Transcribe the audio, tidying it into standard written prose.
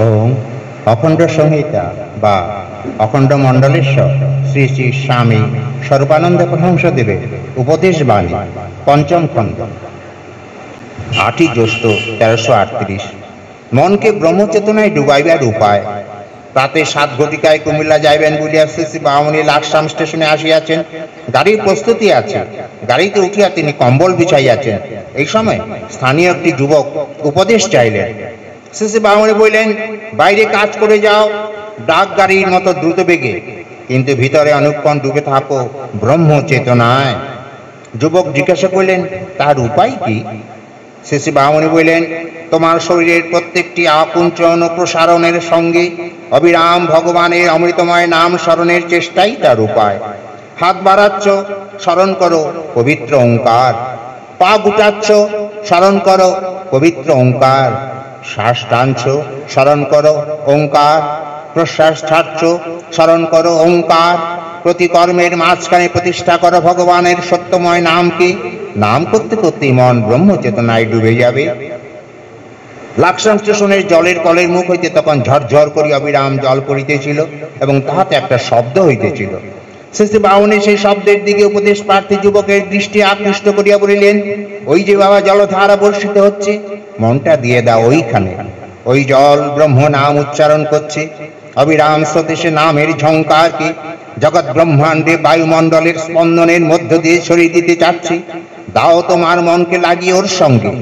ওং অখণ্ড সংহিতা বা অখণ্ড মণ্ডলেশ্বর শ্রী শ্রী স্বামী স্বরূপানন্দ পরমহংসদেবের উপদেশ বাণী পঞ্চম খণ্ড 8ই জ্যৈষ্ঠ 1338। মনকে ব্রহ্মচেতনায় ডুবাইবার উপায়। প্রাতে 7 ঘটিকায় কুমিল্লা যাইবেন বলিয়া শ্রী শ্রী বামুনি লাকসাম স্টেশনে আসিয়াছেন। গাড়ির প্রস্তুতি আছে। গাড়িতে উঠিয়া তিনি কম্বল বিছাইয়াছেন। এই সময় স্থানীয় একটি যুবক উপদেশ চাইলেন। শ্রী শ্রী বামুনি বললেন, বাইরে কাজ করে যাও ডাক গাড়ির মতো দ্রুত বেগে, কিন্তু ভিতরে অনুক্ষণ ডুবে থাকো ব্রহ্ম চেতনায়। যুবক জিজ্ঞাসা করলেন, তার উপায় কি? শ্রী শ্রী বামুনি বললেন, তোমার শরীরের প্রত্যেকটি আকুঞ্চন ও প্রসারণের সঙ্গে অবিরাম ভগবানের অমৃতময় নাম স্মরণের চেষ্টাই তার উপায়। হাত বাড়াচ্ছ, স্মরণ করো পবিত্র ওঙ্কার। পা গুটাচ্ছ, স্মরণ করো পবিত্র ওঙ্কার। শ্বাস টানছ, স্মরণ করো ওঙ্কার। প্রশ্বাস ছাড়ছ, স্মরণ করো ওঙ্কার। প্রতি কর্মের মাঝখানে প্রতিষ্ঠা করো ভগবানের সত্যময় নামকে। নাম করতে করতে মন ব্রহ্মচেতনায় ডুবে যাবে। লাকসাম স্টেশনের জলের কলের মুখ হইতে তখন ঝরঝর করি অবিরাম জল পড়িতেছিল এবং তাহাতে একটা শব্দ হইতেছিল। শ্রী শ্রী বামুনি সেই শব্দের দিকে উপদেশ প্রার্থী যুবকের দৃষ্টি আকৃষ্ট করিয়া বলিলেন, ওই যে বাবা জলধারা বর্ষিত হচ্ছে, মনটা দিয়ে দাও ওইখানে। ওই জল ব্রহ্ম নাম উচ্চারণ করছে। অবিরাম স্রোতে সে নামের ঝঙ্কারকে জগৎ ব্রহ্মাণ্ডে বায়ুমণ্ডলের স্পন্দনের মধ্য দিয়ে ছড়িয়ে দিতে চাচ্ছে। দাও তোমার মনকে লাগিয়ে ওর সঙ্গে।